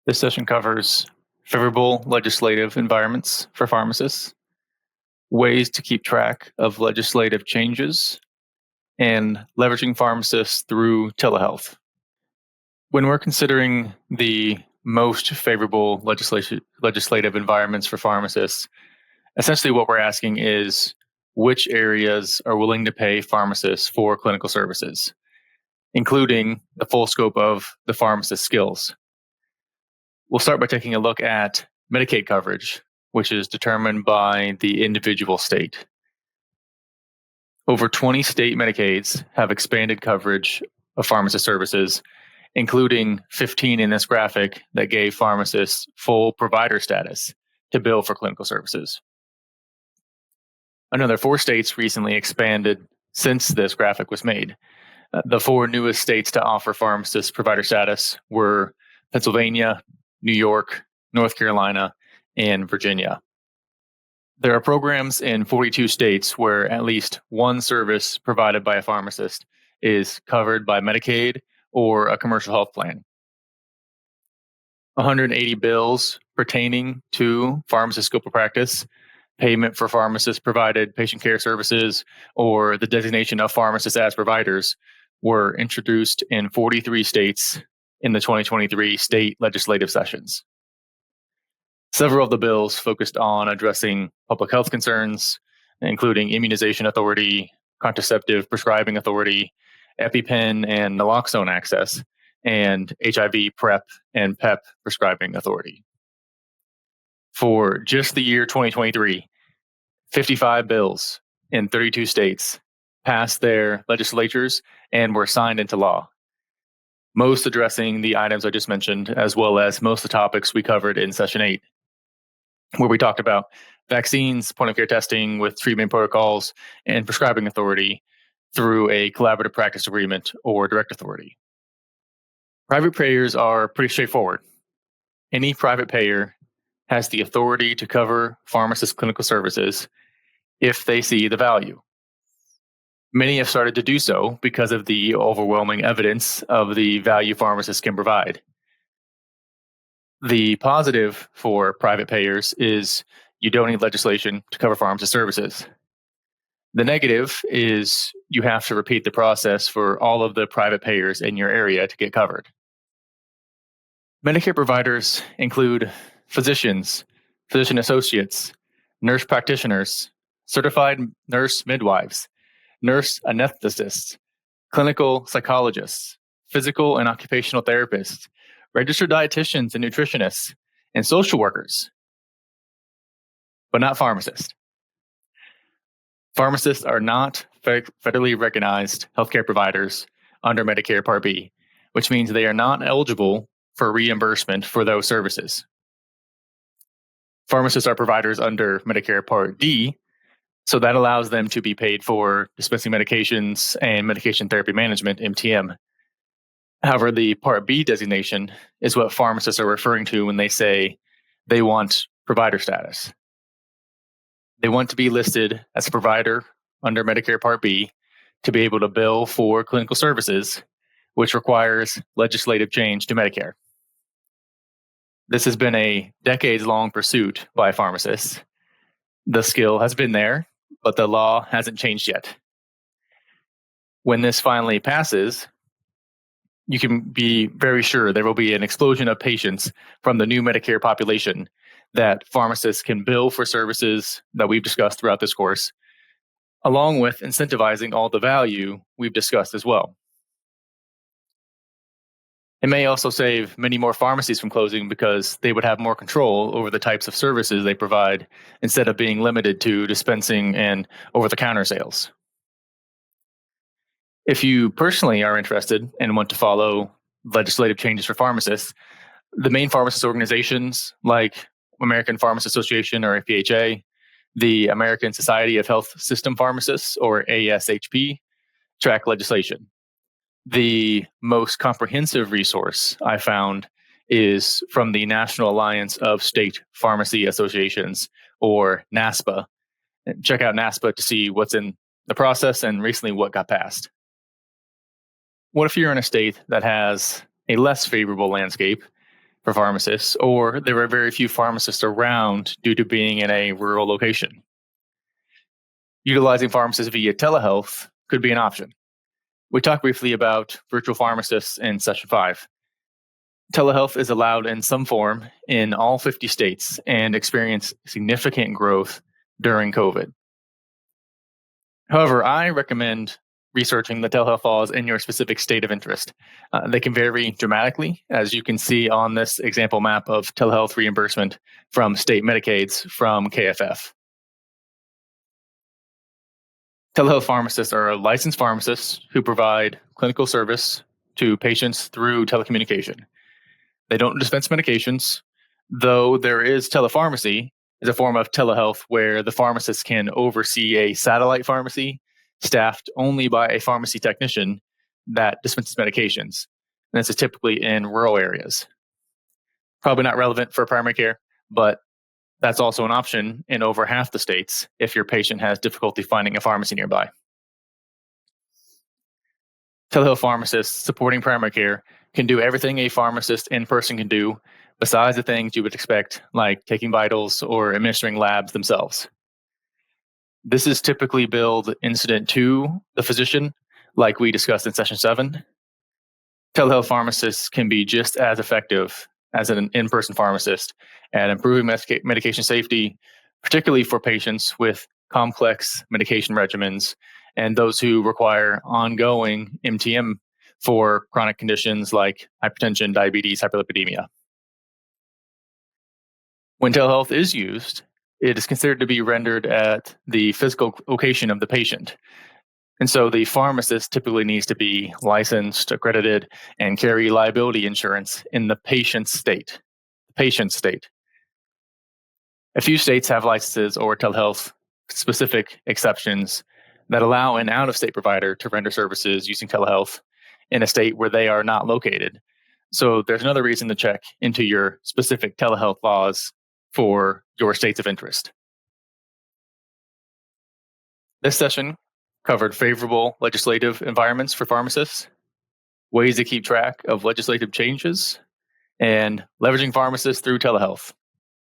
This session covers favorable legislative environments for pharmacists, ways to keep track of legislative changes, and leveraging pharmacists through telehealth. When we're considering the most favorable legislative environments for pharmacists, essentially what we're asking is which areas are willing to pay pharmacists for clinical services, including the full scope of the pharmacist skills. We'll start by taking a look at Medicaid coverage, which is determined by the individual state. Over 20 state Medicaids have expanded coverage of pharmacist services, including 15 in this graphic that gave pharmacists full provider status to bill for clinical services. Another 4 states recently expanded since this graphic was made. The 4 newest states to offer pharmacist provider status were Pennsylvania, New York, North Carolina, and Virginia. There are programs in 42 states where at least one service provided by a pharmacist is covered by Medicaid or a commercial health plan. 180 bills pertaining to pharmacist scope of practice, payment for pharmacist provided patient care services, or the designation of pharmacists as providers were introduced in 43 states in the 2023 state legislative sessions. Several of the bills focused on addressing public health concerns, including immunization authority, contraceptive prescribing authority, EpiPen and naloxone access, and HIV PrEP and PEP prescribing authority. For just the year 2023, 55 bills in 32 states passed their legislatures and were signed into law, most addressing the items I just mentioned, as well as most of the topics we covered in Session 8, where we talked about vaccines, point-of-care testing with treatment protocols, and prescribing authority through a collaborative practice agreement or direct authority. Private payers are pretty straightforward. Any private payer has the authority to cover pharmacist clinical services if they see the value. Many have started to do so because of the overwhelming evidence of the value pharmacists can provide. The positive for private payers is you don't need legislation to cover pharmacist services. The negative is you have to repeat the process for all of the private payers in your area to get covered. Medicare providers include physicians, physician associates, nurse practitioners, certified nurse midwives, nurse anesthetists, clinical psychologists, physical and occupational therapists, registered dietitians and nutritionists, and social workers, but not pharmacists. Pharmacists are not federally recognized healthcare providers under Medicare Part B, which means they are not eligible for reimbursement for those services. Pharmacists are providers under Medicare Part D, so that allows them to be paid for dispensing medications and medication therapy management, MTM. However, the Part B designation is what pharmacists are referring to when they say they want provider status. They want to be listed as a provider under Medicare Part B to be able to bill for clinical services, which requires legislative change to Medicare. This has been a decades-long pursuit by pharmacists. The skill has been there, but the law hasn't changed yet. When this finally passes, you can be very sure there will be an explosion of patients from the new Medicare population that pharmacists can bill for services that we've discussed throughout this course, along with incentivizing all the value we've discussed as well. It may also save many more pharmacies from closing because they would have more control over the types of services they provide instead of being limited to dispensing and over-the-counter sales. If you personally are interested and want to follow legislative changes for pharmacists, the main pharmacist organizations like American Pharmacists Association or APHA, the American Society of Health System Pharmacists or ASHP, track legislation. The most comprehensive resource I found is from the National Alliance of State Pharmacy Associations, or NASPA. Check out NASPA to see what's in the process, and recently what got passed. What if you're in a state that has a less favorable landscape for pharmacists, or there are very few pharmacists around due to being in a rural location? Utilizing pharmacists via telehealth could be an option. We talked briefly about virtual pharmacists in session 5. Telehealth is allowed in some form in all 50 states and experienced significant growth during COVID. However, I recommend researching the telehealth laws in your specific state of interest. They can vary dramatically, as you can see on this example map of telehealth reimbursement from state Medicaids from KFF. Telehealth pharmacists are licensed pharmacists who provide clinical service to patients through telecommunication. They don't dispense medications, though there is telepharmacy as a form of telehealth where the pharmacist can oversee a satellite pharmacy staffed only by a pharmacy technician that dispenses medications. And this is typically in rural areas. Probably not relevant for primary care, but that's also an option in over half the states if your patient has difficulty finding a pharmacy nearby. Telehealth pharmacists supporting primary care can do everything a pharmacist in person can do, besides the things you would expect, like taking vitals or administering labs themselves. This is typically billed incident to the physician, like we discussed in session 7. Telehealth pharmacists can be just as effective as an in-person pharmacist at improving medication safety, particularly for patients with complex medication regimens and those who require ongoing MTM for chronic conditions like hypertension, diabetes, hyperlipidemia. When telehealth is used, it is considered to be rendered at the physical location of the patient. And so the pharmacist typically needs to be licensed, accredited, and carry liability insurance in the patient's state. A few states have licenses or telehealth specific exceptions that allow an out-of-state provider to render services using telehealth in a state where they are not located. So there's another reason to check into your specific telehealth laws for your states of interest. This session covered favorable legislative environments for pharmacists, ways to keep track of legislative changes, and leveraging pharmacists through telehealth.